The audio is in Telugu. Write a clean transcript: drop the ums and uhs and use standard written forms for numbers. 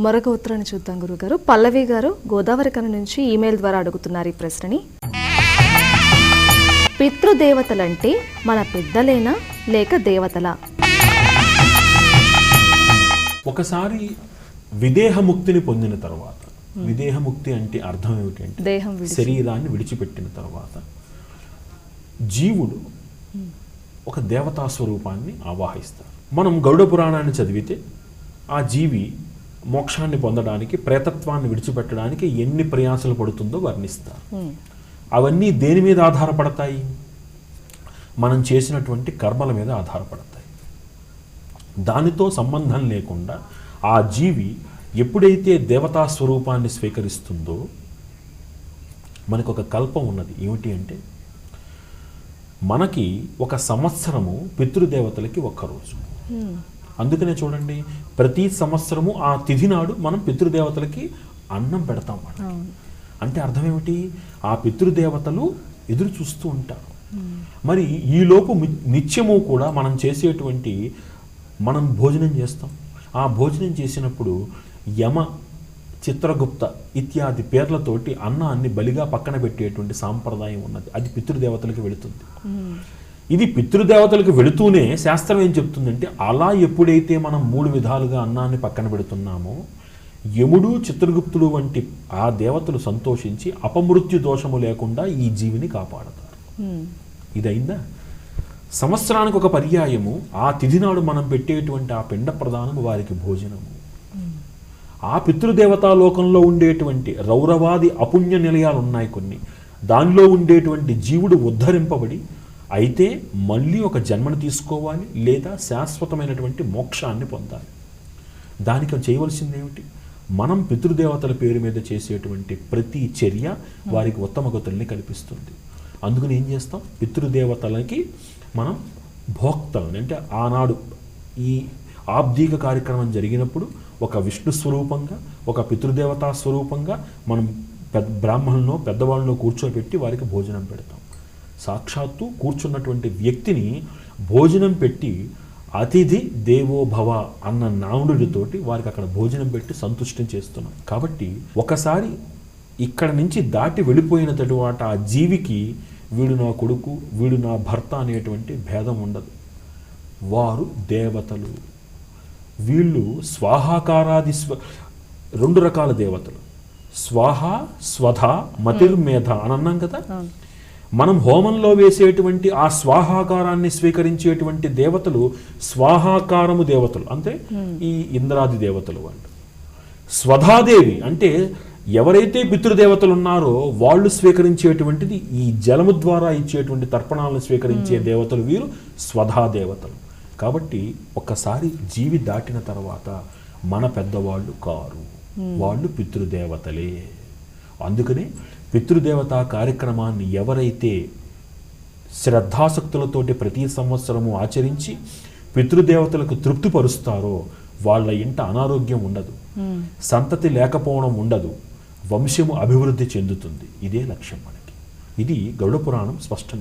మరొక ఉత్తరాన్ని చూద్దాం గురుగారు. పల్లవి గారు గోదావరి కని నుంచి ఈమెయిల్ ద్వారా అడుగుతున్నారు ఈ ప్రశ్నని. పితృదేవతలంటే మన పెద్దలేనా లేక దేవతలా? ఒకసారి విదేహముక్తిని పొందిన తర్వాత, విదేహముక్తి అంటే అర్థం ఏమిటంటే శరీరాన్ని విడిచిపెట్టిన తర్వాత జీవుడు ఒక దేవతా స్వరూపాన్ని ఆవాహిస్తారు. మనం గరుడ పురాణాన్ని చదివితే ఆ జీవి మోక్షాన్ని పొందడానికి, ప్రేతత్వాన్ని విడిచిపెట్టడానికి ఎన్ని ప్రయాసలు పడుతుందో వర్ణిస్తారు. అవన్నీ దేని మీద ఆధారపడతాయి? మనం చేసినటువంటి కర్మల మీద ఆధారపడతాయి. దానితో సంబంధం లేకుండా ఆ జీవి ఎప్పుడైతే దేవతా స్వరూపాన్ని స్వీకరిస్తుందో, మనకు ఒక కల్పం ఉన్నది. ఏమిటి అంటే, మనకి ఒక సంవత్సరము పితృదేవతలకి ఒక్కరోజు. అందుకనే చూడండి, ప్రతి సంవత్సరము ఆ తిథి నాడు మనం పితృదేవతలకి అన్నం పెడతాం. అంటే అర్థం ఏమిటి? ఆ పితృదేవతలు ఎదురు చూస్తూ ఉంటారు. మరి ఈలోపు నిత్యము కూడా మనం చేసేటువంటి, మనం భోజనం చేస్తాం. ఆ భోజనం చేసినప్పుడు యమ, చిత్రగుప్త ఇత్యాది పేర్లతోటి అన్నాన్ని బలిగా పక్కన పెట్టేటువంటి సాంప్రదాయం ఉన్నది. అది పితృదేవతలకు వెళుతుంది. ఇది పితృదేవతలకు వెళుతూనే శాస్త్రం ఏం చెప్తుందంటే, అలా ఎప్పుడైతే మనం 3 విధాలుగా అన్నాన్ని పక్కన పెడుతున్నామో, యముడు, చిత్రగుప్తుడు వంటి ఆ దేవతలు సంతోషించి అపమృత్యు దోషము లేకుండా ఈ జీవిని కాపాడతారు. ఇదైందా? సంవత్సరానికి ఒక పర్యాయము ఆ తిథి నాడు మనం పెట్టేటువంటి ఆ పిండ ప్రదానము వారికి భోజనము. ఆ పితృదేవతా లోకంలో ఉండేటువంటి రౌరవాది అపుణ్య నిలయాలు ఉన్నాయి కొన్ని. దానిలో ఉండేటువంటి జీవుడు ఉద్ధరింపబడి అయితే మళ్ళీ ఒక జన్మను తీసుకోవాలి, లేదా శాశ్వతమైనటువంటి మోక్షాన్ని పొందాలి. దానికి చేయవలసింది ఏమిటి? మనం పితృదేవతల పేరు మీద చేసేటువంటి ప్రతి చర్య వారికి ఉత్తమ గతుల్ని కల్పిస్తుంది. అందుకని ఏం చేస్తాం? పితృదేవతలకి మనం భోక్తలని, అంటే ఆనాడు ఈ ఆబ్దీక కార్యక్రమం జరిగినప్పుడు ఒక విష్ణు స్వరూపంగా, ఒక పితృదేవతా స్వరూపంగా మనం బ్రాహ్మణులను, పెద్దవాళ్ళను కూర్చోబెట్టి వారికి భోజనం పెడతాం. సాక్షాత్తు కూర్చున్నటువంటి వ్యక్తిని భోజనం పెట్టి అతిథి దేవో భవ అన్న నానుడితోటి వారికి అక్కడ భోజనం పెట్టి సంతుష్టం చేస్తున్నాం. కాబట్టి ఒకసారి ఇక్కడ నుంచి దాటి వెళ్ళిపోయిన తరువాత ఆ జీవికి వీడు నా కొడుకు, వీడు నా భర్త అనేటువంటి భేదం ఉండదు. వారు దేవతలు. వీళ్ళు స్వాహాకారాది 2 రకాల దేవతలు. స్వాహ, స్వధ, మతిర్మేధ అని అన్నాం కదా. మనం హోమంలో వేసేటువంటి ఆ స్వాహాకారాన్ని స్వీకరించేటువంటి దేవతలు స్వాహాకారము దేవతలు, అంటే ఈ ఇంద్రాది దేవతలు వాళ్ళు. స్వధాదేవి అంటే ఎవరైతే పితృదేవతలు ఉన్నారో వాళ్ళు స్వీకరించేటువంటిది ఈ జలము ద్వారా ఇచ్చేటువంటి తర్పణాలను స్వీకరించే దేవతలు వీరు స్వధాదేవతలు. కాబట్టి ఒక్కసారి జీవి దాటిన తర్వాత మన పెద్దవాళ్ళు కారు, వాళ్ళు పితృదేవతలే. అందుకనే పితృదేవతా కార్యక్రమాన్ని ఎవరైతే శ్రద్ధాసక్తులతోటి ప్రతి సంవత్సరము ఆచరించి పితృదేవతలకు తృప్తిపరుస్తారో వాళ్ళ ఇంట అనారోగ్యం ఉండదు, సంతతి లేకపోవడం ఉండదు, వంశము అభివృద్ధి చెందుతుంది. ఇదే లక్ష్యం మనకి. ఇది గరుడ పురాణం స్పష్టం.